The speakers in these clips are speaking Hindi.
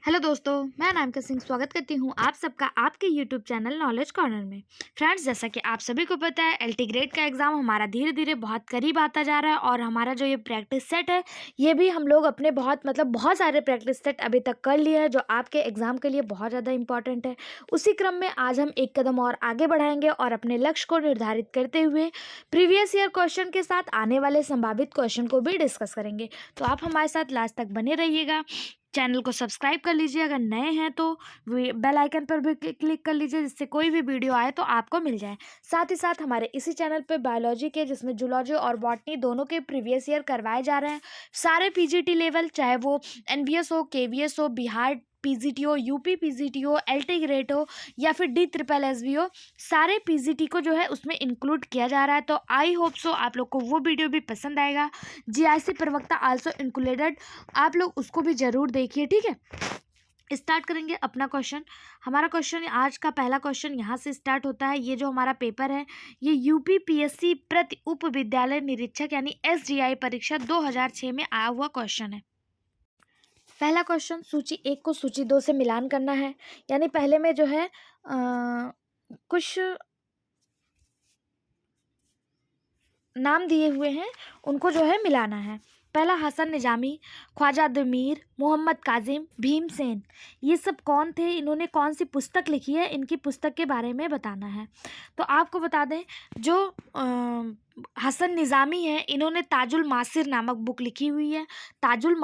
हेलो दोस्तों, मैं अनामिका सिंह स्वागत करती हूँ आप सबका आपके यूट्यूब चैनल नॉलेज कॉर्नर में। फ्रेंड्स, जैसा कि आप सभी को पता है एलटी ग्रेड का एग्ज़ाम हमारा धीरे धीरे बहुत करीब आता जा रहा है और हमारा जो ये प्रैक्टिस सेट है ये भी हम लोग अपने बहुत सारे प्रैक्टिस सेट अभी तक कर लिए हैं जो आपके एग्ज़ाम के लिए बहुत ज़्यादा इंपॉर्टेंट है। उसी क्रम में आज हम एक कदम और आगे बढ़ाएंगे और अपने लक्ष्य को निर्धारित करते हुए प्रीवियस ईयर क्वेश्चन के साथ आने वाले संभावित क्वेश्चन को भी डिस्कस करेंगे। तो आप हमारे साथ लास्ट तक बने रहिएगा। चैनल को सब्सक्राइब कर लीजिए, अगर नए हैं तो बेल आइकन पर भी क्लिक कर लीजिए जिससे कोई भी वीडियो आए तो आपको मिल जाए। साथ ही साथ हमारे इसी चैनल पे बायोलॉजी के, जिसमें जूलॉजी और बॉटनी दोनों के प्रीवियस ईयर करवाए जा रहे हैं। सारे पीजीटी लेवल, चाहे वो एनवीएस हो, केवीएस हो, बिहार पीजीटी हो, यूपी पीजीटी हो, एलटी ग्रेड हो या फिर डी ट्रिपल एसबी हो, सारे पीजीटी को जो है उसमें इंक्लूड किया जा रहा है। तो आई होप सो आप लोग को वो वीडियो भी पसंद आएगा। जीआईसी प्रवक्ता आल्सो इंक्लूडेड, आप लोग उसको भी ज़रूर देखिए। ठीक है, स्टार्ट करेंगे अपना क्वेश्चन। हमारा क्वेश्चन, आज का पहला क्वेश्चन यहाँ से स्टार्ट होता है। ये जो हमारा पेपर है ये यूपी पीएससी प्रति उप विद्यालय निरीक्षक यानी एसडीआई परीक्षा 2006 में आया हुआ क्वेश्चन है। पहला क्वेश्चन, सूची 1 को सूची 2 से मिलान करना है। यानी पहले में जो है कुछ नाम दिए हुए हैं, उनको जो है मिलाना है। पहला हसन निजामी, ख्वाजा दमीर, मोहम्मद काजिम, भीमसेन, ये सब कौन थे, इन्होंने कौन सी पुस्तक लिखी है, इनकी पुस्तक के बारे में बताना है। तो आपको बता दें, जो हसन निज़ामी है इन्होंने ताजुल मासिर नामक बुक लिखी हुई है। ताजुल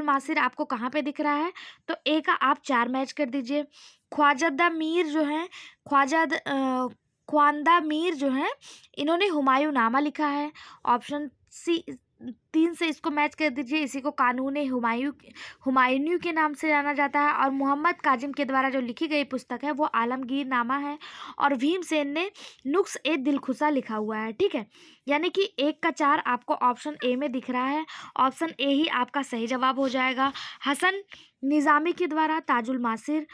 मासिर आपको कहाँ पे दिख रहा है? तो ए का आप 4 मैच कर दीजिए। ख्वाजा मीर जो है, ख्वांदा मीर जो है, इन्होंने हुमायूंनामा लिखा है। ऑप्शन सी 3 से इसको मैच कर दीजिए। इसी को कानून हुमायूनी के नाम से जाना जाता है। और मोहम्मद काजिम के द्वारा जो लिखी गई पुस्तक है वो आलमगीर नामा है। और भीमसेन ने नुक्स ए दिलखुशा लिखा हुआ है। ठीक है, यानी कि 1 का 4 आपको ऑप्शन ए में दिख रहा है। ऑप्शन ए ही आपका सही जवाब हो जाएगा। हसन निज़ामी के द्वारा ताजुल मासिर,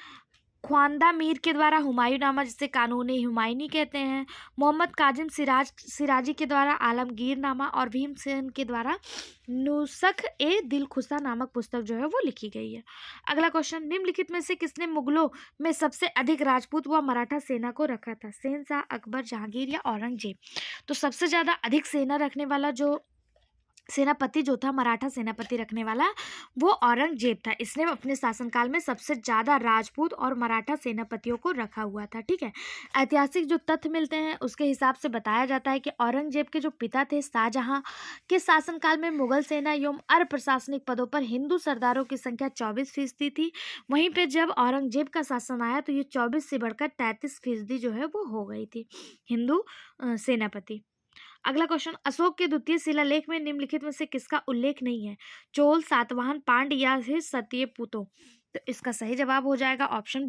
ख्वांदा मीर के द्वारा हुमायूंनामा जिसे कानून हुमायूनी कहते हैं, मोहम्मद काजिम सिराजी के द्वारा आलमगीर नामा और भीमसेन के द्वारा नुस्ख ए दिलखुशा नामक पुस्तक जो है वो लिखी गई है। अगला क्वेश्चन, निम्नलिखित में से किसने मुगलों में सबसे अधिक राजपूत व मराठा सेना को रखा था? शहंशाह, अकबर, जहांगीर या औरंगजेब? तो सबसे ज़्यादा अधिक सेना रखने वाला जो सेनापति जो था, मराठा सेनापति रखने वाला, वो औरंगजेब था। इसने अपने शासनकाल में सबसे ज़्यादा राजपूत और मराठा सेनापतियों को रखा हुआ था। ठीक है, ऐतिहासिक जो तथ्य मिलते हैं उसके हिसाब से बताया जाता है कि औरंगजेब के जो पिता थे शाहजहां के शासनकाल में मुगल सेना एवं अर्ध प्रशासनिक पदों पर हिंदू सरदारों की संख्या 24% थी। वहीं पर जब औरंगजेब का शासन आया तो ये 24 से बढ़कर 33% जो है वो हो गई थी हिंदू सेनापति। अगला क्वेश्चन, अशोक के द्वितीय शिलालेख में निम्नलिखित में से किसका उल्लेख नहीं है? चोल, सातवाहन, पांड्य या फिर सत्यपुतों? तो इसका सही जवाब हो जाएगा ऑप्शन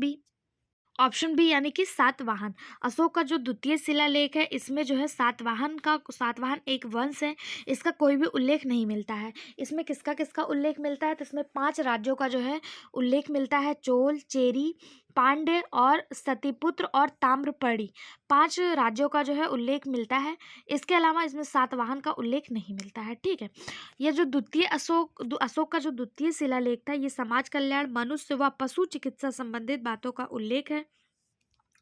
बी यानी कि सातवाहन। अशोक का जो द्वितीय शिलालेख है इसमें जो है सातवाहन एक वंश है, इसका कोई भी उल्लेख नहीं मिलता है। इसमें किसका किसका उल्लेख मिलता है? तो इसमें 5 राज्यों का जो है उल्लेख मिलता है। चोल, चेरी, पांड्य और सतीपुत्र और ताम्रपर्णी, 5 राज्यों का जो है उल्लेख मिलता है। इसके अलावा इसमें सातवाहन का उल्लेख नहीं मिलता है। ठीक है, यह जो अशोक का जो द्वितीय शिलालेख था ये समाज कल्याण, मनुष्य व पशु चिकित्सा संबंधित बातों का उल्लेख है।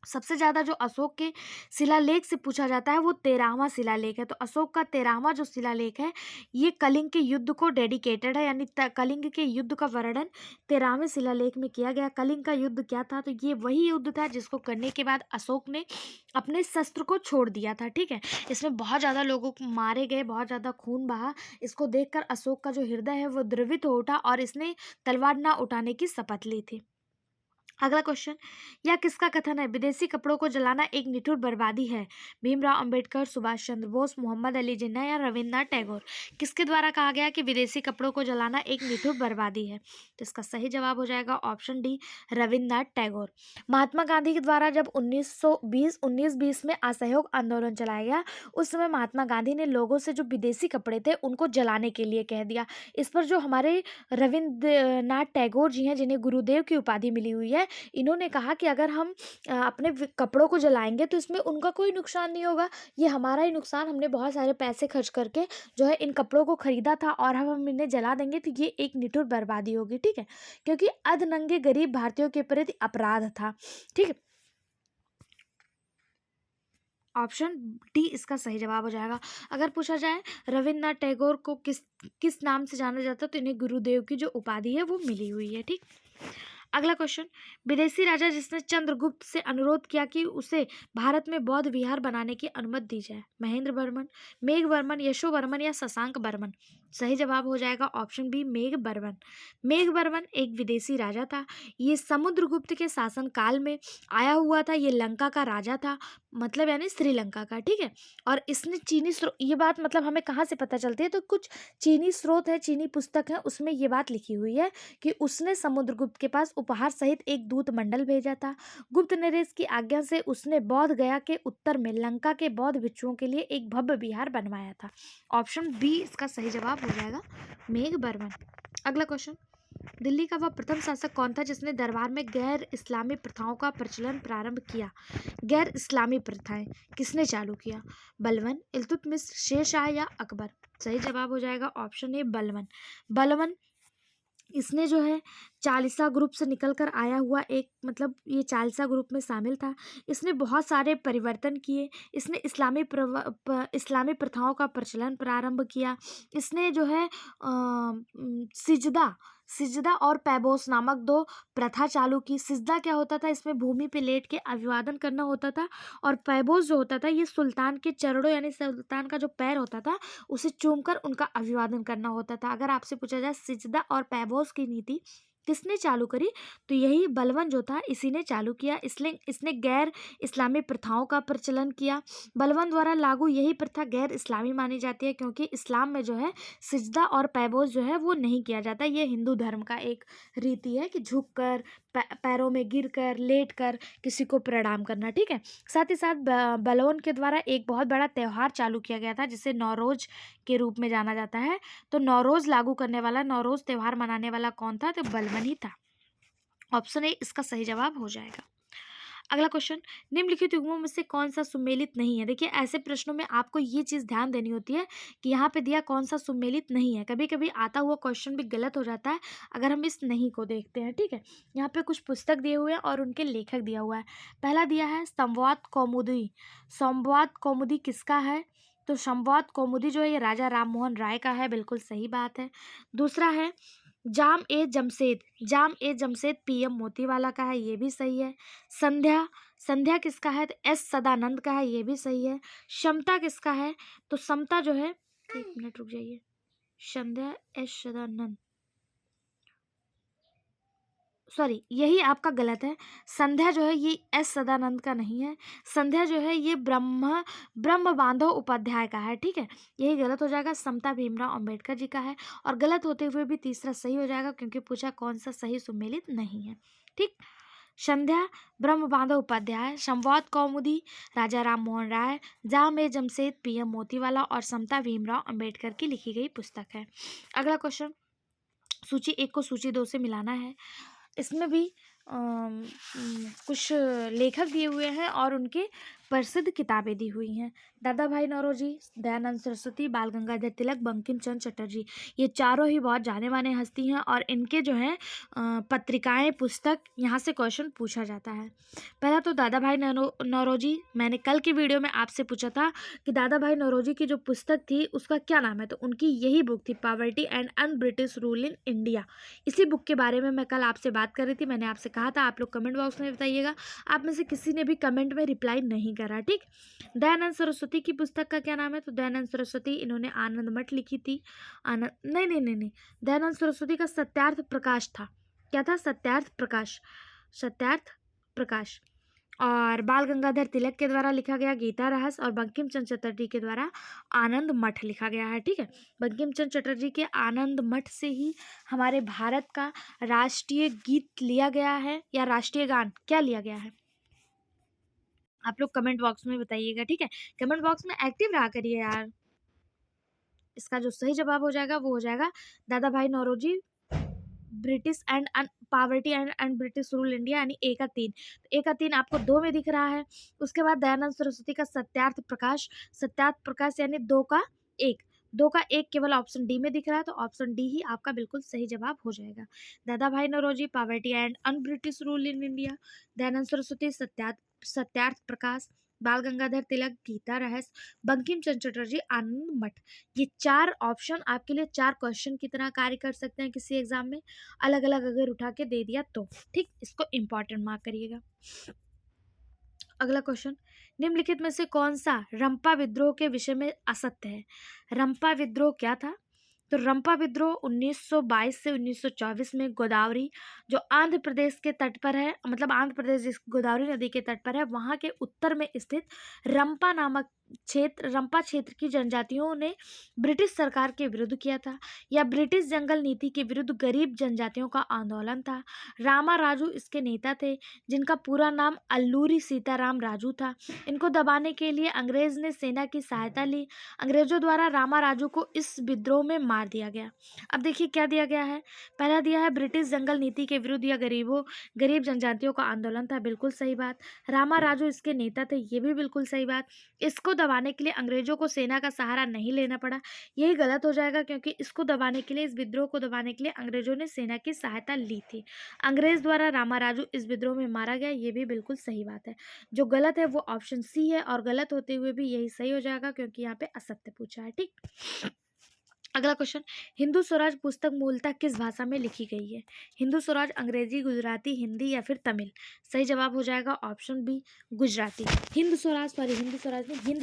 सबसे ज़्यादा जो अशोक के शिलालेख से पूछा जाता है वो 13वां शिलालेख है। तो अशोक का 13वां जो शिलालेख है ये कलिंग के युद्ध को डेडिकेटेड है, यानी कलिंग के युद्ध का वर्णन 13वें शिलालेख में किया गया। कलिंग का युद्ध क्या था? तो ये वही युद्ध था जिसको करने के बाद अशोक ने अपने शस्त्र को छोड़ दिया था। ठीक है, इसमें बहुत ज़्यादा लोगों को मारे गए, बहुत ज़्यादा खून बहा। इसको देखकर अशोक का जो हृदय है वो द्रवित हो उठा और इसने तलवार ना उठाने की शपथ ली थी। अगला क्वेश्चन, यह किसका कथन है? विदेशी कपड़ों को जलाना एक निठुर बर्बादी है। भीमराव अंबेडकर, सुभाष चंद्र बोस, मोहम्मद अली जिन्ना या रविन्द्रनाथ टैगोर? किसके द्वारा कहा गया कि विदेशी कपड़ों को जलाना एक निठुर बर्बादी है? तो इसका सही जवाब हो जाएगा ऑप्शन डी, रविन्द्रनाथ टैगोर। महात्मा गांधी के द्वारा जब 1920 में असहयोग आंदोलन चलाया गया उस समय महात्मा गांधी ने लोगों से जो विदेशी कपड़े थे उनको जलाने के लिए कह दिया। इस पर जो हमारे रविन्द्रनाथ टैगोर जी हैं, जिन्हें गुरुदेव की उपाधि मिली हुई है, है, इन्होंने कहा कि अगर हम अपने कपड़ों को जलाएंगे तो इसमें उनका कोई नुकसान नहीं होगा, ये हमारा ही नुकसान, हमने बहुत सारे पैसे खर्च करके जो है इन कपड़ों को खरीदा था और हम इन्हें जला देंगे तो ये एक निठुर बर्बादी होगी। ठीक है, क्योंकि अधनंगे गरीब भारतीयों के प्रति अपराध था। ठीक है, ऑप्शन डी इसका सही जवाब हो जाएगा। अगर पूछा जाए रविन्द्रनाथ टैगोर को किस किस नाम से जाना जाता है, तो इन्हें गुरुदेव की जो उपाधि है वो मिली हुई है। ठीक, अगला क्वेश्चन, विदेशी राजा जिसने चंद्रगुप्त से अनुरोध किया कि उसे भारत में बौद्ध विहार बनाने की अनुमति दी जाए, महेंद्र वर्मन, मेघ वर्मन, यशो वर्मन या शशांक वर्मन। सही जवाब हो जाएगा ऑप्शन बी, मेघ वर्मन। मेघ वर्मन एक विदेशी राजा था, ये समुद्रगुप्त के शासन काल में आया हुआ था, ये लंका का राजा था, मतलब यानी श्रीलंका का। ठीक है, और इसने चीनी ये बात मतलब हमें कहाँ से पता चलती है, तो कुछ चीनी स्रोत है, चीनी पुस्तक है, उसमें ये बात लिखी हुई है कि उसने समुद्रगुप्त के पास उपहार सहित एक दूत मंडल भेजा था। गुप्त नरेश की आज्ञा से उसने बौद्ध गया के उत्तर में लंका के बौद्ध भिक्षुओं के लिए एक भव्य विहार बनवाया था। ऑप्शन बी इसका सही जवाब हो जाएगा, मेघ वर्मन। अगला क्वेश्चन, दिल्ली का वह प्रथम शासक कौन था जिसने दरबार में गैर इस्लामी प्रथाओं का प्रचलन प्रारंभ किया? गैर इस्लामी प्रथाएं किसने चालू किया? बलबन, इल्तुतमिश, शेरशाह या अकबर? सही जवाब हो जाएगा ऑप्शन ए, बलबन। बलबन इसने जो है चालीसा ग्रुप से निकल कर आया हुआ एक, मतलब ये चालीसा ग्रुप में शामिल था। इसने बहुत सारे परिवर्तन किए, इसने इस्लामी प्रथाओं का प्रचलन प्रारंभ किया। इसने जो है सिजदा सिजदा और पैबोस नामक दो प्रथा चालू की। सिजदा क्या होता था, इसमें भूमि पे लेट के अभिवादन करना होता था, और पैबोस जो होता था ये सुल्तान के चरणों यानी सुल्तान का जो पैर होता था उसे चूमकर उनका अभिवादन करना होता था। अगर आपसे पूछा जाए सिजदा और पैबोस की नीति किसने चालू करी, तो यही बलबन जो था इसी ने चालू किया। इसलिए इसने गैर इस्लामी प्रथाओं का प्रचलन किया। बलबन द्वारा लागू यही प्रथा गैर इस्लामी मानी जाती है, क्योंकि इस्लाम में जो है सिजदा और पैबोस जो है वो नहीं किया जाता। ये हिंदू धर्म का एक रीति है कि झुक कर पैरों में गिर कर लेट कर किसी को प्रणाम करना। ठीक है, साथ ही साथ बलबन के द्वारा एक बहुत बड़ा त्यौहार चालू किया गया था जिसे नौरोज के रूप में जाना जाता है। तो नौरोज लागू करने वाला, नौरोज त्यौहार मनाने वाला कौन था, तो बलबन ही था। ऑप्शन ए इसका सही जवाब हो जाएगा। अगला क्वेश्चन, निम्नलिखित युग्मों में से कौन सा सुमेलित नहीं है? देखिए ऐसे प्रश्नों में आपको ये चीज़ ध्यान देनी होती है कि यहाँ पे दिया कौन सा सुमेलित नहीं है। कभी कभी आता हुआ क्वेश्चन भी गलत हो जाता है अगर हम इस नहीं को देखते हैं। ठीक है, यहाँ पे कुछ पुस्तक दिए हुए हैं और उनके लेखक दिया हुआ है। पहला दिया है संवाद कौमुदी। संवाद कौमुदी किसका है, तो संवाद कौमुदी जो है ये राजा राम मोहन राय का है, बिल्कुल सही बात है। दूसरा है जाम ए जमशेद, जाम ए जमशेद पीएम मोतीवाला का है, ये भी सही है। संध्या, संध्या किसका है, तो एस सदानंद का है, ये भी सही है। समता किसका है, तो समता जो है, एक मिनट रुक जाइए, संध्या एस सदानंद, सॉरी यही आपका गलत है। संध्या जो है ये एस सदानंद का नहीं है, संध्या जो है ये ब्रह्म बांधव उपाध्याय का है। ठीक है, यही गलत हो जाएगा, समता भीमराव अंबेडकर जी का है। और गलत होते हुए भी तीसरा सही हो जाएगा क्योंकि पूछा कौन सा सही सुमेलित नहीं है। ठीक, संध्या ब्रह्म बांधव उपाध्याय, संवाद कौमुदी राजा राम मोहन राय, जाम ए जमशेद पीएम मोतीवाला और समता भीमराव अंबेडकर की लिखी गई पुस्तक है। अगला क्वेश्चन, सूची 1 को सूची 2 से मिलाना है। इसमें भी कुछ लेखक दिए हुए हैं और उनके प्रसिद्ध किताबें दी हुई हैं। दादा भाई नौरोजी, दयानंद सरस्वती, बाल गंगाधर तिलक, बंकिम चंद्र चटर्जी, ये चारों ही बहुत जाने माने हस्ती हैं और इनके जो हैं पत्रिकाएं, पुस्तक, यहाँ से क्वेश्चन पूछा जाता है। पहला तो दादा भाई नौरोजी, मैंने कल की वीडियो में आपसे पूछा था कि दादा भाई नौरोजी की जो पुस्तक थी उसका क्या नाम है, तो उनकी यही बुक थी, poverty and un British rule in India. इसी बुक के बारे में मैं कल आपसे बात कर रही थी। मैंने आपसे कहा था आप लोग कमेंट बॉक्स में बताइएगा। आप में से किसी ने भी कमेंट में रिप्लाई नहीं करा। ठीक, दयानंद सरस्वती की पुस्तक का क्या नाम है, तो दयानंद सरस्वती इन्होंने आनंद मठ लिखी थी। आनंद नहीं नहीं नहीं नहीं, दयानंद सरस्वती का सत्यार्थ प्रकाश था। क्या था, सत्यार्थ प्रकाश, सत्यार्थ प्रकाश। और बाल गंगाधर तिलक के द्वारा लिखा गया गीता रहस्य, और बंकिम चंद्र चटर्जी के द्वारा आनंद मठ लिखा गया है। ठीक है, बंकिम चंद्र चटर्जी के आनंद मठ से ही हमारे भारत का राष्ट्रीय गीत लिया गया है, या राष्ट्रीय गान क्या लिया गया है, आप लोग कमेंट बॉक्स में बताइएगा। ठीक है, कमेंट बॉक्स में एक्टिव रहा करिए यार। इसका जो सही जवाब हो जाएगा वो हो जाएगा Dadabhai Naoroji British and poverty and British rule India, यानी ए का 3। ए का 3 आपको 2 में दिख रहा है। उसके बाद दयानंद सरस्वती का सत्यार्थ प्रकाश यानी 2 का 1। 2 का 1 केवल ऑप्शन डी में दिख रहा है, तो ऑप्शन डी ही आपका बिल्कुल सही जवाब हो जाएगा। Dadabhai Naoroji, poverty and un British rule in India, Dayanand Saraswati, Satyarth Prakash, Bal Gangadhar तिलक, गीता रहस्य, बंकिम चंद्र चटर्जी, आनंद मठ। ये 4 ऑप्शन आपके लिए 4 क्वेश्चन की तरह कार्य कर सकते हैं किसी एग्जाम में, अलग अलग अगर उठा के दे दिया तो। ठीक, इसको इंपॉर्टेंट मार्क करिएगा। अगला क्वेश्चन, निम्नलिखित में से कौन सा रंपा विद्रोह के विषय में असत्य है? रंपा विद्रोह क्या था? तो रंपा विद्रोह 1922 से 1924 में गोदावरी, जो आंध्र प्रदेश के तट पर है, मतलब आंध्र प्रदेश जिस गोदावरी नदी के तट पर है, वहां के उत्तर में स्थित रंपा नामक रंपा क्षेत्र की जनजातियों ने ब्रिटिश सरकार के विरुद्ध किया था। या ब्रिटिश जंगल नीति के विरुद्ध गरीब जनजातियों का आंदोलन था। रामा राजू इसके नेता थे, जिनका पूरा नाम अल्लूरी सीताराम राजू था। इनको दबाने के लिए अंग्रेज ने सेना की सहायता ली। अंग्रेजों द्वारा रामा राजू को इस विद्रोह में मार दिया गया। अब देखिए क्या दिया गया है। पहला दिया है ब्रिटिश जंगल नीति के विरुद्ध या गरीब जनजातियों का आंदोलन था, बिल्कुल सही बात। रामा राजू इसके नेता थे, ये भी बिल्कुल सही बात। इसको दबाने के लिए अंग्रेजों को सेना का सहारा नहीं लेना पड़ा, यही गलत हो जाएगा, क्योंकि इसको दबाने के लिए, इस विद्रोह को दबाने के लिए अंग्रेजों ने सेना की सहायता ली थी। अंग्रेज द्वारा रामा राजू इस विद्रोह में मारा गया, ये भी बिल्कुल सही बात है। जो गलत है वो ऑप्शन सी है, और गलत होते हुए भी यही सही हो जाएगा, क्योंकि यहाँ पे असत्य पूछा है। ठीक, अगला क्वेश्चन, हिंदू स्वराज पुस्तक मूलतः किस भाषा में लिखी गई है? हिंदू स्वराज अंग्रेजी, गुजराती, हिंदी या फिर तमिल? सही जवाब हो जाएगा ऑप्शन बी, गुजराती। हिंद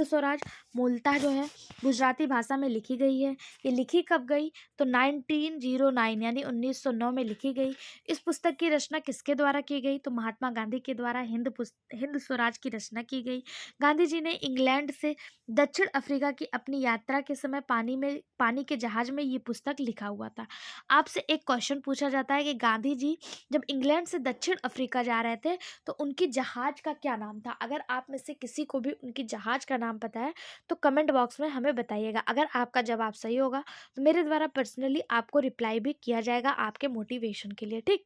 स्वराज मूलतः जो है गुजराती भाषा में लिखी गई है। ये लिखी कब गई? तो 1909 यानी 1909 में लिखी गई। इस पुस्तक की रचना किसके द्वारा की गई? तो महात्मा गांधी के द्वारा हिंद स्वराज की रचना की गई। गांधी जी ने इंग्लैंड से दक्षिण अफ्रीका की अपनी यात्रा के समय पानी के जहाज में ये पुस्तक लिखा हुआ था। आपसे एक क्वेश्चन पूछा जाता है कि गांधी जी जब इंग्लैंड से दक्षिण अफ्रीका जा रहे थे तो उनकी जहाज का क्या नाम था? अगर आप में से किसी को भी उनकी जहाज का नाम पता है तो कमेंट बॉक्स में हमें बताइएगा। अगर आपका जवाब सही होगा तो मेरे द्वारा पर्सनली आपको रिप्लाई भी किया जाएगा आपके मोटिवेशन के लिए। ठीक,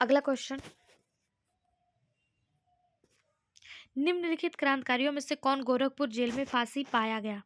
अगला क्वेश्चन, निम्नलिखित क्रांतिकारियों में से कौन गोरखपुर जेल में फांसी पाया गया?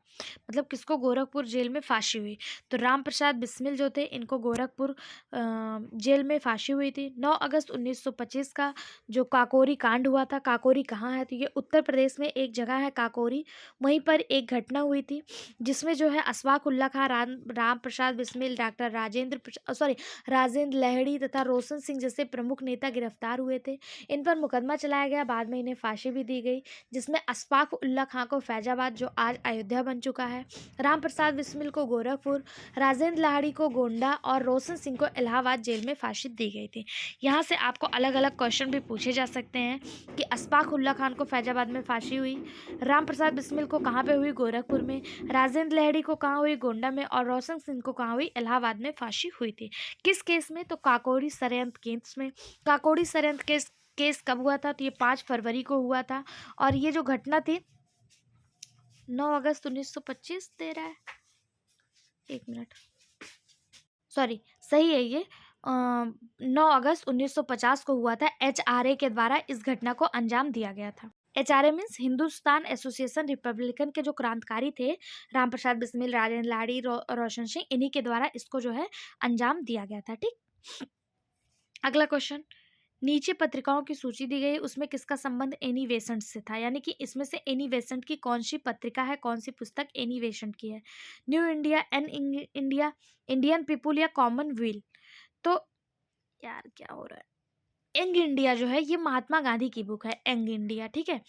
मतलब किसको गोरखपुर जेल में फांसी हुई? तो राम प्रसाद बिस्मिल जो थे, इनको गोरखपुर जेल में फांसी हुई थी। 9 अगस्त 1925 का जो काकोरी कांड हुआ था, काकोरी कहाँ है? तो ये उत्तर प्रदेश में एक जगह है काकोरी, वहीं पर एक घटना हुई थी जिसमें जो है अशफाक उल्ला खां, राम प्रसाद बिस्मिल, डॉक्टर राजेंद्र लहड़ी तथा रोशन सिंह जैसे प्रमुख नेता गिरफ्तार हुए थे। इन पर मुकदमा चलाया गया, बाद में इन्हें फांसी भी दी गई, जिसमें अशफाक उल्ला खां को फैजाबाद, जो आज अयोध्या बन चुका है, राम प्रसाद बिस्मिल को गोरखपुर, राजेंद्र लाहड़ी को गोंडा और रोशन सिंह को इलाहाबाद जेल में फांसी दी गई थी। यहाँ से आपको अलग अलग क्वेश्चन भी पूछे जा सकते हैं कि अशफाक उल्ला खान को फैजाबाद में फांसी हुई, राम प्रसाद बिस्मिल को कहाँ पे हुई? गोरखपुर में, राजेंद्र लाहड़ी को कहाँ हुई? गोंडा में, और रोशन सिंह को कहाँ हुई? इलाहाबाद में फांसी हुई थी। किस केस में? तो काकोरी षड्यंत्र केस में। काकोरी षड्यंत्र केस कब हुआ था? तो ये 5 फरवरी को हुआ था, और ये जो घटना थी 9 अगस्त 1925 दे रहा है, 1 मिनट, सॉरी सही है ये 9 अगस्त 1950 को हुआ था। HRA के द्वारा इस घटना को अंजाम दिया गया था। HRA means Hindustan association Republican के जो क्रांतिकारी थे राम प्रसाद बिस्मिल, राजेंद्र लाड़ी, रोशन सिंह, इन्हीं के द्वारा इसको जो है अंजाम दिया गया था। ठीक, अगला क्वेश्चन, नीचे पत्रिकाओं की सूची दी गई, उसमें किसका संबंध एनी बेसेंट से था? यानी कि इसमें से एनी बेसेंट की कौन सी पत्रिका है, कौन सी पुस्तक एनी बेसेंट की है? New India, India, Indian people या कॉमनवेल्थ? तो यार क्या हो रहा है, यंग इंडिया जो है ये महात्मा गांधी की बुक है, यंग इंडिया। ठीक है,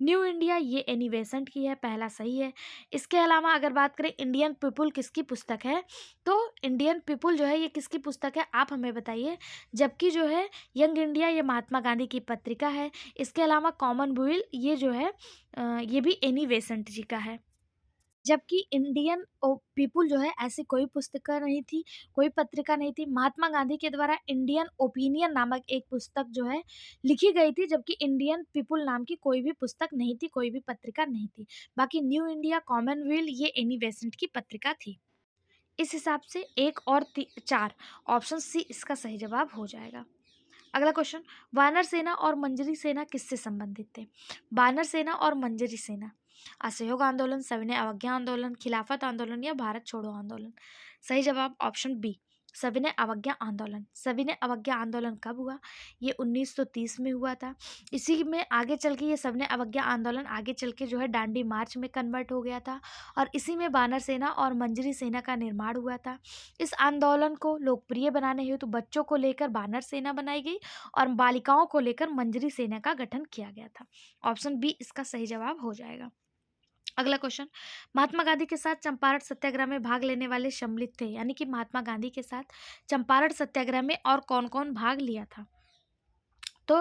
न्यू इंडिया ये एनी बेसेंट की है, पहला सही है। इसके अलावा अगर बात करें इंडियन पीपुल किसकी पुस्तक है, तो इंडियन पीपुल जो है ये किसकी पुस्तक है, आप हमें बताइए। जबकि जो है यंग इंडिया ये महात्मा गांधी की पत्रिका है। इसके अलावा कॉमनवेल्थ ये जो है ये भी एनी बेसेंट जी का है। जबकि इंडियन पीपुल जो है ऐसी कोई पुस्तिका नहीं थी, कोई पत्रिका नहीं थी। महात्मा गांधी के द्वारा इंडियन ओपिनियन नामक एक पुस्तक जो है लिखी गई थी, जबकि इंडियन पीपुल नाम की कोई भी पुस्तक नहीं थी, कोई भी पत्रिका नहीं थी। बाकी न्यू इंडिया, कॉमनवेल्थ ये एनी बेसेंट की पत्रिका थी। इस हिसाब से 1 और 4 ऑप्शन सी इसका सही जवाब हो जाएगा। अगला क्वेश्चन, वानर सेना और मंजरी सेना किससे संबंधित थे? वानर सेना और मंजरी सेना, असहयोग आंदोलन, सविनय अवज्ञा आंदोलन, खिलाफत आंदोलन या भारत छोड़ो आंदोलन। सही जवाब ऑप्शन बी, सविनय अवज्ञा आंदोलन। सविनय अवज्ञा आंदोलन कब हुआ? ये 1930 में हुआ था। इसी में आगे चल के ये सविनय अवज्ञा आंदोलन आगे चल के जो है दांडी मार्च में कन्वर्ट हो गया था और इसी में वानर सेना और मंजरी सेना का निर्माण हुआ था। इस आंदोलन को लोकप्रिय बनाने हेतु बच्चों को लेकर वानर सेना बनाई गई और बालिकाओं को लेकर मंजरी सेना का गठन किया गया था। ऑप्शन बी इसका सही जवाब हो जाएगा। अगला क्वेश्चन, महात्मा गांधी के साथ चंपारण सत्याग्रह में भाग लेने वाले सम्मिलित थे, यानी कि महात्मा गांधी के साथ चंपारण सत्याग्रह में और कौन कौन भाग लिया था? तो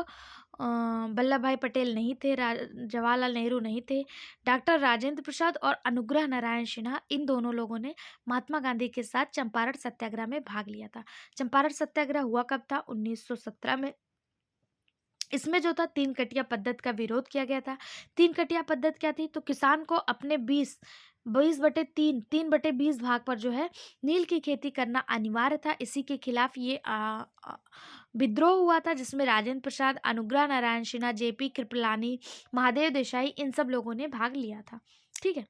वल्लभ भाई पटेल नहीं थे, जवाहरलाल नेहरू नहीं थे, डॉक्टर राजेंद्र प्रसाद और अनुग्रह नारायण सिन्हा, इन दोनों लोगों ने महात्मा गांधी के साथ चंपारण सत्याग्रह में भाग लिया था। चंपारण सत्याग्रह हुआ कब था? 1917 में। इसमें जो था 3 कटिया पद्धति का विरोध किया गया था। 3 कटिया पद्धति क्या थी? तो किसान को अपने 20 भाग पर जो है नील की खेती करना अनिवार्य था। इसी के खिलाफ ये विद्रोह हुआ था, जिसमें राजेंद्र प्रसाद, अनुग्रह नारायण सिन्हा, जेपी कृपलानी, महादेव देसाई, इन सब लोगों ने भाग लिया था। ठीक है,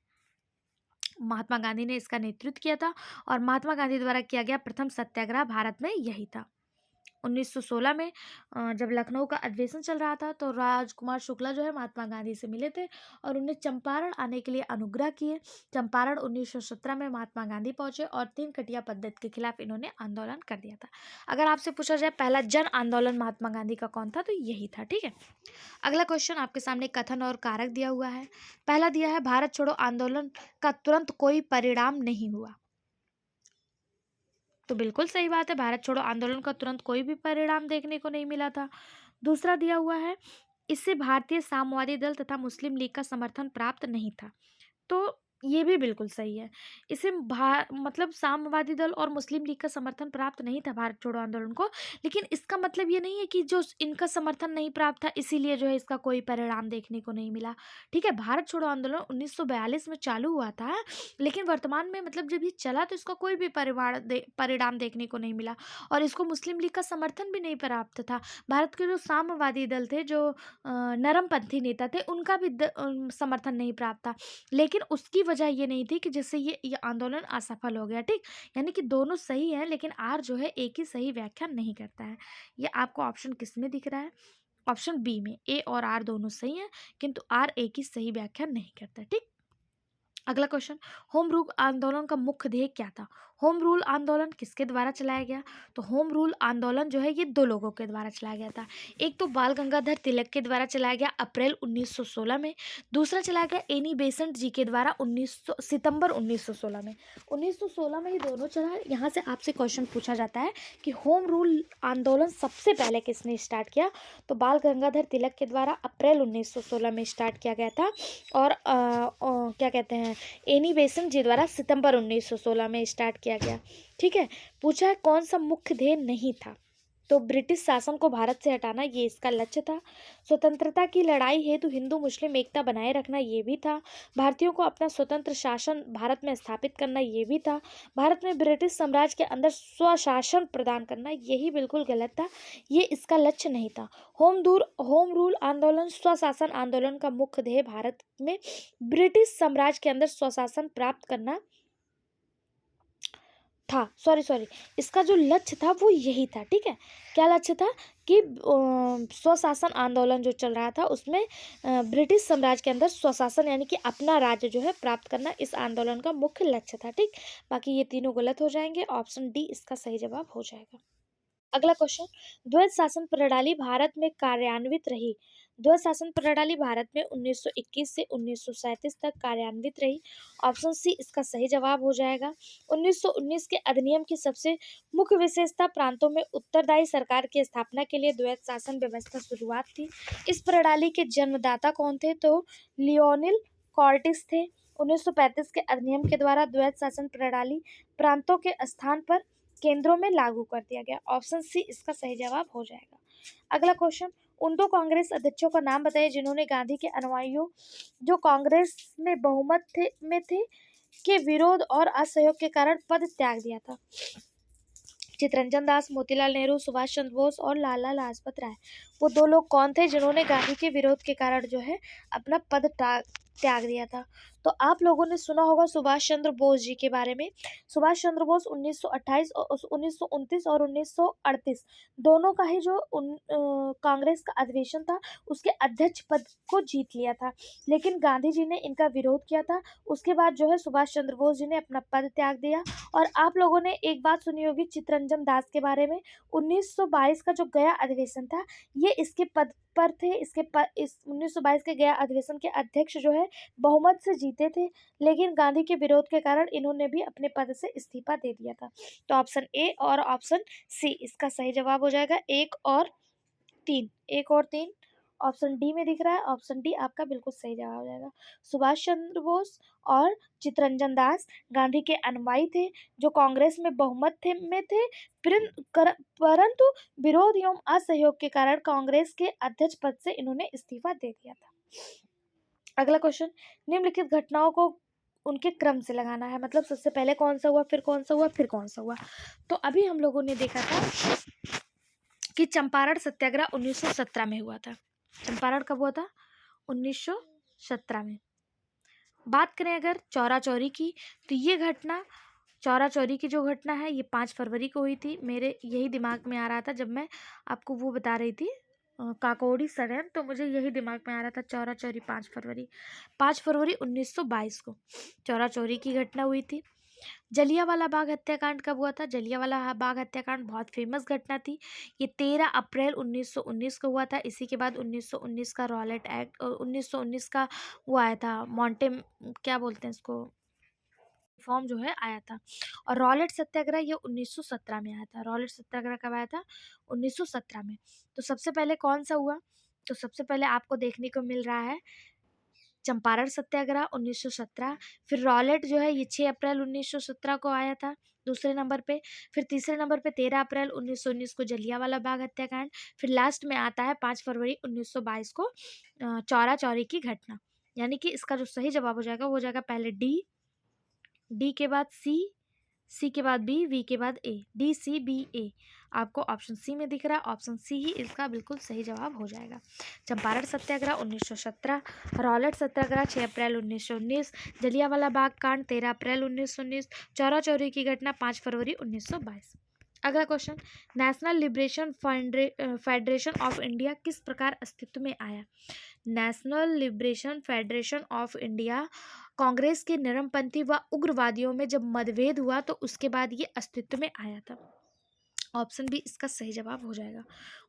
महात्मा गांधी ने इसका नेतृत्व किया था और महात्मा गांधी द्वारा किया गया प्रथम सत्याग्रह भारत में यही था। 1916 में जब लखनऊ का अधिवेशन चल रहा था तो राजकुमार शुक्ला जो है महात्मा गांधी से मिले थे और उन्हें चंपारण आने के लिए अनुग्रह किए। चंपारण 1917 में महात्मा गांधी पहुंचे और 3 कटिया पद्धति के खिलाफ इन्होंने आंदोलन कर दिया था। अगर आपसे पूछा जाए पहला जन आंदोलन महात्मा गांधी का कौन था, तो यही था। ठीक है, अगला क्वेश्चन आपके सामने कथन और कारक दिया हुआ है। पहला दिया है भारत छोड़ो आंदोलन का तुरंत कोई परिणाम नहीं हुआ। तो बिल्कुल सही बात है, भारत छोड़ो आंदोलन का तुरंत कोई भी परिणाम देखने को नहीं मिला था। दूसरा दिया हुआ है, इससे भारतीय साम्यवादी दल तथा मुस्लिम लीग का समर्थन प्राप्त नहीं था। तो ये भी बिल्कुल सही है, इसे मतलब साम्यवादी दल और मुस्लिम लीग का समर्थन प्राप्त नहीं था भारत छोड़ो आंदोलन को, लेकिन इसका मतलब ये नहीं है कि जो इनका समर्थन नहीं प्राप्त था इसीलिए जो है इसका कोई परिणाम देखने को नहीं मिला। ठीक है, भारत छोड़ो आंदोलन 1942 में चालू हुआ था, लेकिन वर्तमान में मतलब जब ये चला तो इसका कोई भी परिणाम देखने को नहीं मिला और इसको मुस्लिम लीग का समर्थन भी नहीं प्राप्त था। भारत के जो साम्यवादी दल थे, जो नरमपंथी नेता थे, उनका भी समर्थन नहीं प्राप्त था, लेकिन उसकी वजह ये नहीं थी कि जिससे ये आंदोलन असफल हो गया। ठीक, यानी कि दोनों सही है, लेकिन आर जो है एक ही सही व्याख्या नहीं करता है। ये आपको ऑप्शन किस में दिख रहा है? ऑप्शन बी में, ए और आर दोनों सही हैं, किंतु आर एक ही सही व्याख्या नहीं करता। ठीक, अगला क्वेश्चन, होम रूल आंदोलन का मुख्य ध्येय क्या था? होम रूल आंदोलन किसके द्वारा चलाया गया? तो होम रूल आंदोलन जो है ये 2 लोगों के द्वारा चलाया गया था। एक तो बाल गंगाधर तिलक के द्वारा चलाया गया अप्रैल 1916 में, दूसरा चलाया गया एनी बेसेंट जी के द्वारा सितंबर 1916 में। 1916 में ये दोनों चला। यहाँ से आपसे क्वेश्चन पूछा जाता है कि होम रूल आंदोलन सबसे पहले किसने स्टार्ट किया? तो बाल गंगाधर तिलक के द्वारा अप्रैल 1916 में स्टार्ट किया गया था और क्या कहते हैं, एनी बेसेंट जी द्वारा सितंबर 1916 में स्टार्ट किया गया। ठीक है, पूछा है कौन सा मुख्य ध्येय नहीं था? तो ब्रिटिश शासन को भारत से हटाना ये इसका लक्ष्य था। स्वतंत्रता की लड़ाई हेतु हिंदू मुस्लिम एकता बनाए रखना ये भी था। भारतीयों को अपना स्वतंत्र शासन भारत में स्थापित करना ये भी था। भारत में ब्रिटिश साम्राज्य के अंदर स्वशासन प्रदान करना यही बिल्कुल गलत था, ये इसका लक्ष्य नहीं था। होम रूल आंदोलन स्वशासन आंदोलन का मुख्य ध्येय भारत में ब्रिटिश साम्राज्य के अंदर स्वशासन प्राप्त करना था। सॉरी, इसका जो लक्ष्य था वो यही था। ठीक है, क्या लक्ष्य था कि स्वशासन आंदोलन जो चल रहा था उसमें ब्रिटिश साम्राज्य के अंदर स्वशासन यानी कि अपना राज्य जो है प्राप्त करना इस आंदोलन का मुख्य लक्ष्य था। ठीक, बाकी ये तीनों गलत हो जाएंगे, ऑप्शन डी इसका सही जवाब हो जाएगा। अगला क्वेश्चन, द्वैध शासन प्रणाली भारत में कार्यान्वित रही। द्वैध शासन प्रणाली भारत में 1921 से 1937 तक कार्यान्वित रही। ऑप्शन सी इसका सही जवाब हो जाएगा। 1919 के अधिनियम की सबसे मुख्य विशेषता प्रांतों में उत्तरदायी सरकार की स्थापना के लिए द्वैध शासन व्यवस्था शुरुआत थी। इस प्रणाली के जन्मदाता कौन थे? तो लियोनिल कॉर्टिस थे। 1935 के अधिनियम के द्वारा द्वैध शासन प्रणाली प्रांतों के स्थान पर केंद्रों में लागू कर दिया गया। ऑप्शन सी इसका सही जवाब हो जाएगा। अगला क्वेश्चन, उन 2 कांग्रेस अध्यक्षों का नाम बताइए जिन्होंने गांधी के अनुयायियों जो कांग्रेस में बहुमत में थे के विरोध और असहयोग के कारण पद त्याग दिया था? चितरंजन दास, मोतीलाल नेहरू, सुभाष चंद्र बोस और लाला लाजपत राय। वो दो लोग कौन थे जिन्होंने गांधी के विरोध के कारण जो है अपना पद त्याग दिया था? तो आप लोगों ने सुना होगा सुभाष चंद्र बोस जी के बारे में। सुभाष चंद्र बोस 1928 और 1929 और 1938 दोनों का ही जो कांग्रेस का अधिवेशन था उसके अध्यक्ष पद को जीत लिया था, लेकिन गांधी जी ने इनका विरोध किया था। उसके बाद जो है सुभाष चंद्र बोस जी ने अपना पद त्याग दिया। और आप लोगों ने एक बात सुनी होगी चितरंजन दास के बारे में। 1922 का जो गया अधिवेशन था ये इसके पद पर थे। इस 1922 के गया अधिवेशन के अध्यक्ष जो है बहुमत से जीते थे, लेकिन गांधी के विरोध के कारण इन्होंने भी अपने पद से इस्तीफा दे दिया था। तो ऑप्शन ए और ऑप्शन सी इसका सही जवाब हो जाएगा। 1 और 3, 1 और 3 ऑप्शन डी में दिख रहा है। ऑप्शन डी आपका बिल्कुल सही जवाब हो जाएगा। सुभाष चंद्र बोस और चितरंजन दास गांधी के अनुयायी थे जो कांग्रेस में बहुमत में थे, परंतु विरोध एवं असहयोग के कारण कांग्रेस के अध्यक्ष पद से इन्होंने इस्तीफा दे दिया था। अगला क्वेश्चन, निम्नलिखित घटनाओं को उनके क्रम से लगाना है, मतलब सबसे पहले कौन सा हुआ, फिर कौन सा हुआ, फिर कौन सा हुआ। तो अभी हम लोगों ने देखा था कि चंपारण सत्याग्रह 1917 में हुआ था। चंपारण कब हुआ था? 1917 में। बात करें अगर चौरा चौरी की, तो ये घटना, चौरा चौरी की जो घटना है ये 5 फरवरी को हुई थी। मेरे यही दिमाग में आ रहा था जब मैं आपको वो बता रही थी काकोड़ी षड्यंत्र, तो मुझे यही दिमाग में आ रहा था चौरा चौरी 5 फरवरी 1922 को चौरा चौरी की घटना हुई थी। जलियांवाला बाग हत्याकांड कब हुआ था? जलियांवाला बाग हत्याकांड बहुत फेमस घटना थी। ये 13 अप्रैल 1919 को हुआ था। इसी के बाद 1919 का रॉलेट एक्ट और 1919 का वो आया था क्या बोलते हैं इसको, फॉर्म जो है आया था। और रॉलेट सत्याग्रह ये 1917 में आया था। रॉलेट सत्याग्रह कब आया था? 1917 में। तो सबसे पहले कौन सा हुआ? तो सबसे पहले आपको देखने को मिल रहा है चंपारण सत्याग्रह 1917। फिर रॉलेट जो है ये 6 अप्रैल 1917 को आया था दूसरे नंबर पे। फिर तीसरे नंबर पे 13 अप्रैल 1919 को जलियांवाला बाग हत्याकांड। फिर लास्ट में आता है 5 फरवरी 1922 को चौरा चौरी की घटना। यानी कि इसका जो सही जवाब हो जाएगा वो हो जाएगा पहले डी के बाद सी के बाद बी, वी के बाद ए, DCBA। आपको ऑप्शन सी में दिख रहा है, ऑप्शन सी ही इसका बिल्कुल सही जवाब हो जाएगा। चंपारण सत्याग्रह 1917, रॉलेट सत्याग्रह 6 अप्रैल 1919, जलियांवाला बाग कांड 13 अप्रैल 1919, चौरा चौरी की घटना 5 फरवरी 1922। अगला question, national liberation federation of India किस प्रकार अस्तित्व में आया? National liberation federation of India Congress के नरमपंथी व उग्रवादियों में जब मतभेद हुआ तो उसके बाद ये अस्तित्व में आया था। ऑप्शन बी इसका सही जवाब हो जाएगा।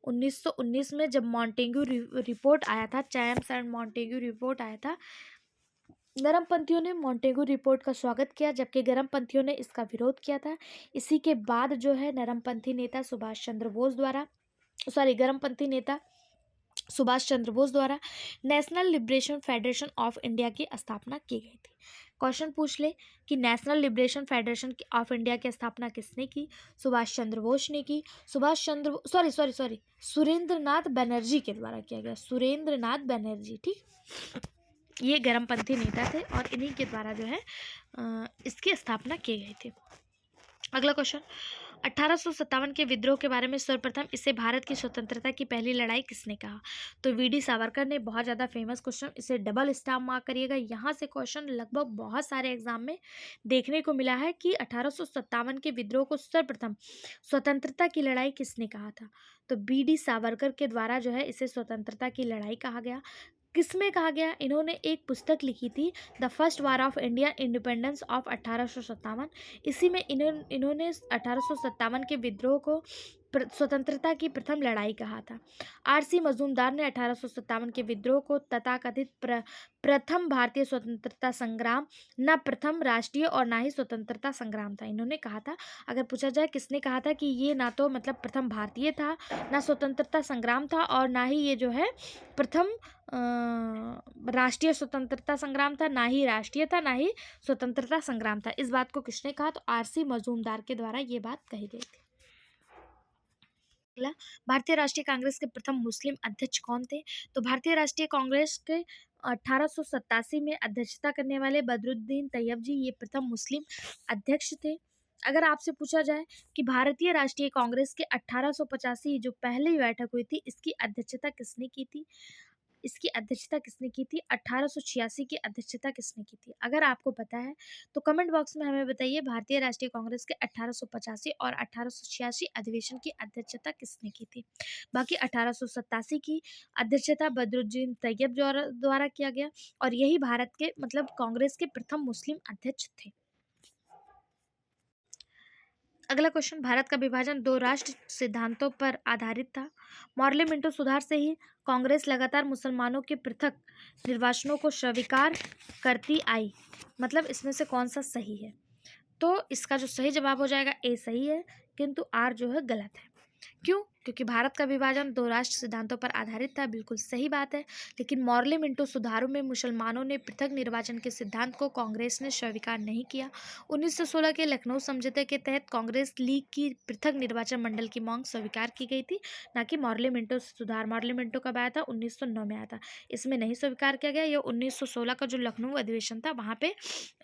1919 में जब मॉन्टेग्यू रिपोर्ट आया था, चैम्स एंड मॉन्टेग्यू रिपोर्ट आया था, नरमपंथियों ने मॉन्टेग्यू रिपोर्ट का स्वागत किया जबकि गरमपंथियों ने इसका विरोध किया था। इसी के बाद जो है नरमपंथी नेता सुभाष चंद्र बोस द्वारा गरमपंथी नेता सुभाष चंद्र बोस द्वारा national liberation federation of India की स्थापना की गई थी। क्वेश्चन पूछ ले कि national liberation federation of India की स्थापना किसने की? सुभाष चंद्र बोस ने की। सुरेंद्र नाथ बनर्जी के द्वारा किया गया। सुरेंद्र नाथ बनर्जी, ठीक, ये गरमपंथी नेता थे और इन्हीं के द्वारा जो है इसकी स्थापना की गई थी। अगला क्वेश्चन, 1857 के विद्रोह के बारे में सर्वप्रथम इसे भारत की स्वतंत्रता की पहली लड़ाई किसने कहा? तो वीडी सावरकर ने। बहुत ज़्यादा फेमस क्वेश्चन, इसे डबल स्टार मार्क करिएगा। यहाँ से क्वेश्चन लगभग बहुत सारे एग्जाम में देखने को मिला है कि 1857 के विद्रोह को सर्वप्रथम स्वतंत्रता की लड़ाई किसने कहा था? तो वीडी सावरकर के द्वारा जो है इसे स्वतंत्रता की लड़ाई कहा गया। किसमें कहा गया? इन्होंने एक पुस्तक लिखी थी the first war of India independence of 1857। इसी में इन्होंने 1857 के विद्रोह को स्वतंत्रता की प्रथम लड़ाई कहा था। RC मजूमदार ने 1857 के विद्रोह को तथाकथित प्रथम भारतीय स्वतंत्रता संग्राम, न प्रथम राष्ट्रीय और ना ही स्वतंत्रता संग्राम था, इन्होंने कहा था। अगर पूछा जाए किसने कहा था कि ये ना तो मतलब प्रथम भारतीय था, ना स्वतंत्रता संग्राम था और ना ही ये जो है प्रथम राष्ट्रीय स्वतंत्रता संग्राम था, ना ही राष्ट्रीय था, ना ही स्वतंत्रता संग्राम था, इस बात को किसने कहा? तो RC मजूमदार के द्वारा ये बात कही गई थी। भारतीय राष्ट्रीय कांग्रेस के प्रथम मुस्लिम अध्यक्ष कौन थे? तो भारतीय राष्ट्रीय कांग्रेस के 1887 में अध्यक्षता करने वाले बदरुद्दीन तैयब जी ये प्रथम मुस्लिम अध्यक्ष थे। अगर आपसे पूछा जाए कि भारतीय राष्ट्रीय कांग्रेस के 1885 जो पहली बैठक हुई थी, इसकी अध्यक्षता किसने की थी? 1886 की अध्यक्षता किसने की थी? अगर आपको पता है तो कमेंट बॉक्स में हमें बताइए, भारतीय राष्ट्रीय कांग्रेस के 1885 और 1886 अधिवेशन की अध्यक्षता किसने की थी? बाकी 1887 की अध्यक्षता बदरुद्दीन तैयब द्वारा किया गया, और यही भारत के मतलब कांग्रेस के प्रथम मुस्लिम अध्यक्ष थे। अगला क्वेश्चन, भारत का विभाजन दो राष्ट्र सिद्धांतों पर आधारित था। मॉर्ले मिंटो सुधार से ही कांग्रेस लगातार मुसलमानों के पृथक निर्वाचनों को स्वीकार करती आई। मतलब इसमें से कौन सा सही है? तो इसका जो सही जवाब हो जाएगा ए सही है, किंतु आर जो है गलत है। क्यों? क्योंकि भारत का विभाजन दो राष्ट्र सिद्धांतों पर आधारित था, बिल्कुल सही बात है। लेकिन मॉर्ले मिंटो सुधारों में मुसलमानों ने पृथक निर्वाचन के सिद्धांत को कांग्रेस ने स्वीकार नहीं किया। 1916 के लखनऊ समझौते के तहत कांग्रेस लीग की पृथक निर्वाचन मंडल की मांग स्वीकार की गई थी, ना कि मॉर्ले मिंटो सुधार। मॉर्ले मिंटो कब आया था? 1909 में आया था। इसमें नहीं स्वीकार किया गया। ये 1916 का जो लखनऊ अधिवेशन था वहाँ पे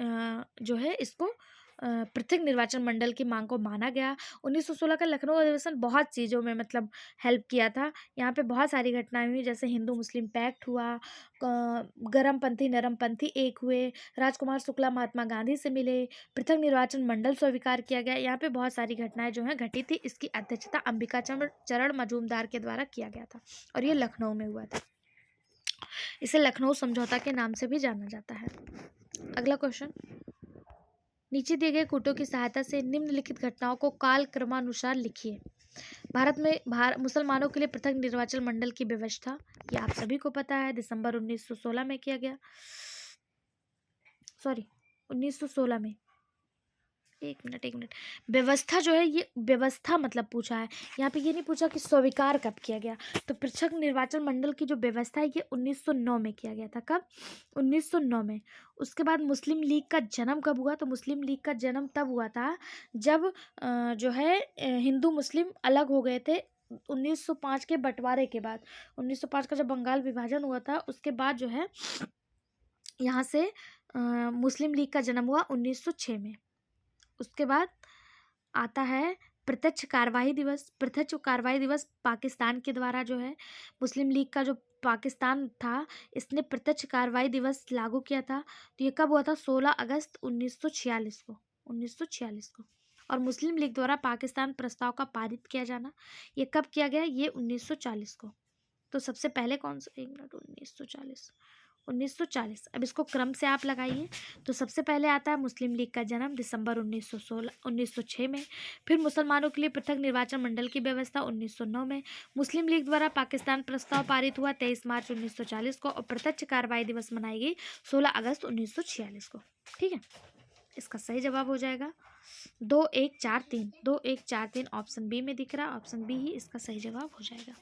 जो है इसको पृथक निर्वाचन मंडल की मांग को माना गया। 1916 का लखनऊ अधिवेशन बहुत चीज़ों में मतलब हेल्प किया था। यहाँ पे बहुत सारी घटनाएं हुई, जैसे हिंदू मुस्लिम पैक्ट हुआ, गर्मपंथी नरमपंथी एक हुए, राजकुमार शुक्ला महात्मा गांधी से मिले, पृथक निर्वाचन मंडल स्वीकार किया गया। यहाँ पे बहुत सारी घटनाएं जो हैं घटी थी। इसकी अध्यक्षता अंबिका चरण मजूमदार के द्वारा किया गया था, और ये लखनऊ में हुआ था। इसे लखनऊ समझौता के नाम से भी जाना जाता है। अगला क्वेश्चन, नीचे दिए गए कूटों की सहायता से निम्नलिखित घटनाओं को काल क्रमानुसार लिखिए। भारत में मुसलमानों के लिए पृथक निर्वाचन मंडल की व्यवस्था, ये आप सभी को पता है, दिसंबर 1916 में किया गया। 1916 में। एक मिनट, व्यवस्था जो है, ये व्यवस्था मतलब पूछा है, यहाँ पे ये नहीं पूछा कि स्वीकार कब किया गया। तो पृथक निर्वाचन मंडल की जो व्यवस्था है ये 1909 में किया गया था। कब? 1909 में। उसके बाद मुस्लिम लीग का जन्म कब हुआ? तो मुस्लिम लीग का जन्म तब हुआ था जब जो है हिंदू मुस्लिम अलग हो गए थे 1905 के बंटवारे के बाद। 1905 का जब बंगाल विभाजन हुआ था उसके बाद जो है यहाँ से मुस्लिम लीग का जन्म हुआ 1906 में। उसके बाद आता है प्रत्यक्ष कार्रवाई दिवस। प्रत्यक्ष कार्रवाई दिवस पाकिस्तान के द्वारा जो है मुस्लिम लीग का जो पाकिस्तान था इसने प्रत्यक्ष कार्रवाई दिवस लागू किया था। तो ये कब हुआ था? 16 अगस्त 1946 को। 1946 को। और मुस्लिम लीग द्वारा पाकिस्तान प्रस्ताव का पारित किया जाना, ये कब किया गया? ये 1940 को। तो सबसे पहले कौन सा? 1940। अब इसको क्रम से आप लगाइए। तो सबसे पहले आता है मुस्लिम लीग का जन्म दिसंबर 1906 में। फिर मुसलमानों के लिए पृथक निर्वाचन मंडल की व्यवस्था 1909 में। मुस्लिम लीग द्वारा पाकिस्तान प्रस्ताव पारित हुआ 23 मार्च 1940 को, और प्रत्यक्ष कार्रवाई दिवस मनाई गई 16 अगस्त 1946 को। ठीक है, इसका सही जवाब हो जाएगा 2143। 2143 ऑप्शन बी में दिख रहा है। ऑप्शन बी ही इसका सही जवाब हो जाएगा।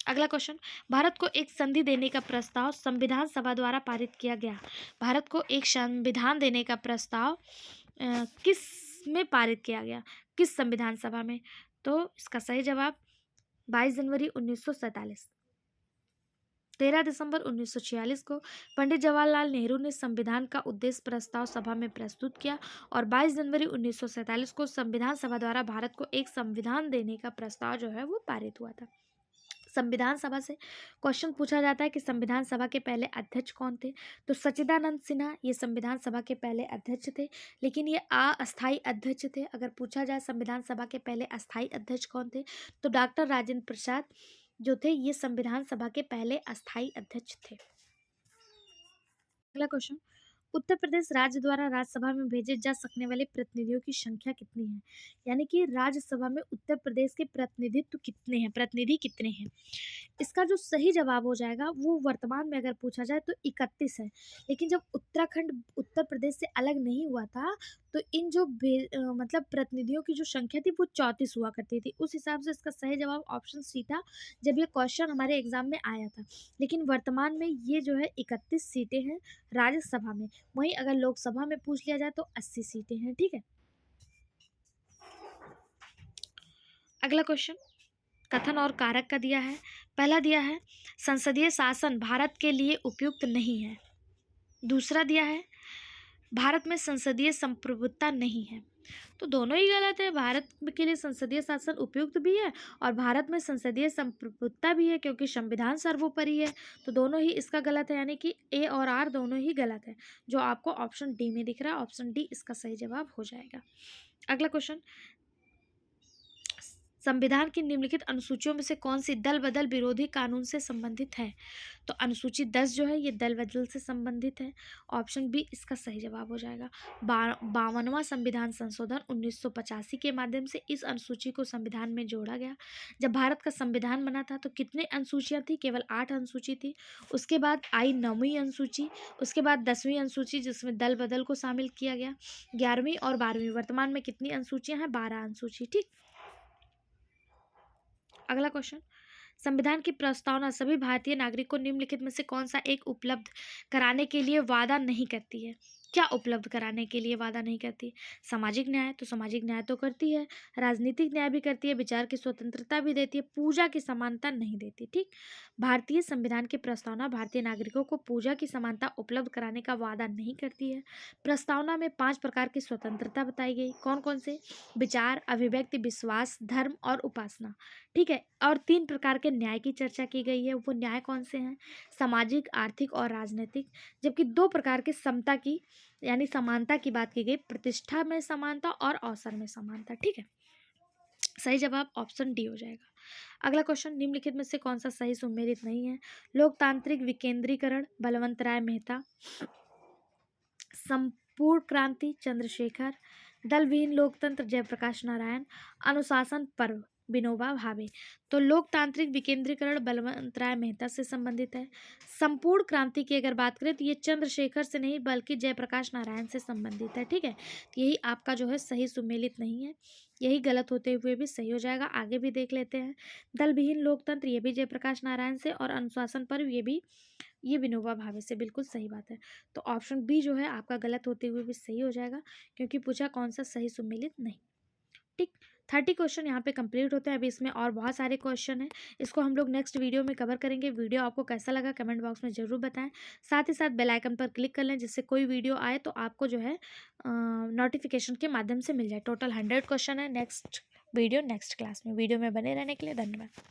अगला क्वेश्चन, भारत को एक संधि देने का प्रस्ताव संविधान सभा द्वारा पारित किया गया। भारत को एक संविधान देने का प्रस्ताव किस में पारित किया गया? किस संविधान सभा में? तो इसका सही जवाब 22 जनवरी 1947। 13 दिसंबर 1946 को पंडित जवाहरलाल नेहरू ने संविधान का उद्देश्य प्रस्ताव सभा में प्रस्तुत किया, और 22 जनवरी 1947 को संविधान सभा द्वारा भारत को एक संविधान देने का प्रस्ताव जो है वो पारित हुआ था। संविधान सभा से क्वेश्चन पूछा जाता है कि संविधान सभा के पहले अध्यक्ष कौन थे? तो सच्चिदानंद सिन्हा ये संविधान सभा के पहले अध्यक्ष थे, लेकिन ये अस्थायी अध्यक्ष थे। अगर पूछा जाए संविधान सभा के पहले अस्थायी अध्यक्ष कौन थे, तो डॉक्टर राजेंद्र प्रसाद जो थे ये संविधान सभा के पहले अस्थायी अध्यक्ष थे। अगला क्वेश्चन, उत्तर प्रदेश राज्य द्वारा राज्यसभा में भेजे जा सकने वाले प्रतिनिधियों की संख्या कितनी है? यानी कि राज्यसभा में उत्तर प्रदेश के प्रतिनिधि कितने हैं? इसका जो सही जवाब हो जाएगा वो वर्तमान में अगर पूछा जाए तो 31 है। लेकिन जब उत्तराखंड उत्तर प्रदेश से अलग नहीं हुआ था तो इन जो मतलब प्रतिनिधियों की जो संख्या थी वो 34 हुआ करती थी। उस हिसाब से इसका सही जवाब ऑप्शन सी था जब ये क्वेश्चन हमारे एग्जाम में आया था। लेकिन वर्तमान में ये जो है 31 सीटें हैं राज्यसभा में। वहीं अगर लोकसभा में पूछ लिया जाए तो 80 सीटें हैं। ठीक है, अगला क्वेश्चन, कथन और कारक का दिया है। पहला दिया है संसदीय शासन भारत के लिए उपयुक्त नहीं है। दूसरा दिया है भारत में संसदीय संप्रभुता नहीं है। तो दोनों ही गलत है। भारत के लिए संसदीय शासन उपयुक्त भी है और भारत में संसदीय संप्रभुता भी है, क्योंकि संविधान सर्वोपरि है। तो दोनों ही इसका गलत है, यानी कि ए और आर दोनों ही गलत है, जो आपको ऑप्शन डी में दिख रहा है। ऑप्शन डी इसका सही जवाब हो जाएगा। अगला क्वेश्चन, संविधान की निम्नलिखित अनुसूचियों में से कौन सी दल बदल विरोधी कानून से संबंधित है? तो अनुसूची 10 जो है ये दल बदल से संबंधित है। ऑप्शन बी इसका सही जवाब हो जाएगा। 52वां संविधान संशोधन 1985 के माध्यम से इस अनुसूची को संविधान में जोड़ा गया। जब भारत का संविधान बना था तो कितनी अनुसूचियां थी? केवल 8 अनुसूची थी। उसके बाद आई 9वीं अनुसूची, उसके बाद 10वीं अनुसूची जिसमें दल बदल को शामिल किया गया, 11वीं और 12वीं। वर्तमान में कितनी अनुसूचियां हैं? 12 अनुसूची। ठीक। अगला क्वेश्चन, संविधान की प्रस्तावना सभी भारतीय नागरिक को निम्नलिखित में से कौन सा एक उपलब्ध कराने के लिए वादा नहीं करती है? क्या उपलब्ध कराने के लिए वादा नहीं करती? सामाजिक न्याय, तो सामाजिक न्याय तो करती है। राजनीतिक न्याय भी करती है, विचार की स्वतंत्रता भी देती है, पूजा की समानता नहीं देती। ठीक। भारतीय संविधान की प्रस्तावना भारतीय नागरिकों को पूजा की समानता उपलब्ध कराने का वादा नहीं करती है। प्रस्तावना में 5 प्रकार की स्वतंत्रता बताई गई। कौन कौन से? विचार, अभिव्यक्ति, विश्वास, धर्म और उपासना। ठीक है। और 3 प्रकार के न्याय की चर्चा की गई है। वो न्याय कौन से हैं? सामाजिक, आर्थिक और राजनीतिक। जबकि 2 प्रकार के समता की यानी समानता की बात की गई, प्रतिष्ठा में समानता और अवसर में समानता। ठीक है। सही जवाब ऑप्शन डी हो जाएगा। अगला क्वेश्चन, निम्नलिखित में से कौन सा सही सुमेलित नहीं है? लोकतांत्रिक विकेंद्रीकरण बलवंत राय मेहता, संपूर्ण क्रांति चंद्रशेखर, दलविहीन लोकतंत्र जयप्रकाश नारायण, अनुशासन पर्व विनोबा भावे। तो लोकतांत्रिक विकेंद्रीकरण बलवंत राय मेहता से संबंधित है। संपूर्ण क्रांति की अगर बात करें तो ये चंद्रशेखर से नहीं बल्कि जयप्रकाश नारायण से संबंधित है। ठीक है। तो यही आपका जो है सही सुमेलित नहीं है, यही गलत होते हुए भी सही हो जाएगा। आगे भी देख लेते हैं। दलविहीन लोकतंत्र ये भी जयप्रकाश नारायण से, और अनुशासन पर्व ये विनोबा भावे से। बिल्कुल सही बात है। तो ऑप्शन बी जो है आपका गलत होते हुए भी सही हो जाएगा, क्योंकि पूछा कौन सा सही सुमेलित नहीं। ठीक। 30 क्वेश्चन यहाँ पे कंप्लीट होते हैं। अभी इसमें और बहुत सारे क्वेश्चन हैं, इसको हम लोग नेक्स्ट वीडियो में कवर करेंगे। वीडियो आपको कैसा लगा कमेंट बॉक्स में ज़रूर बताएं। साथ ही साथ बेल आइकन पर क्लिक कर लें, जिससे कोई वीडियो आए तो आपको जो है नोटिफिकेशन के माध्यम से मिल जाए। टोटल 100 क्वेश्चन है। नेक्स्ट वीडियो नेक्स्ट क्लास में। वीडियो में बने रहने के लिए धन्यवाद।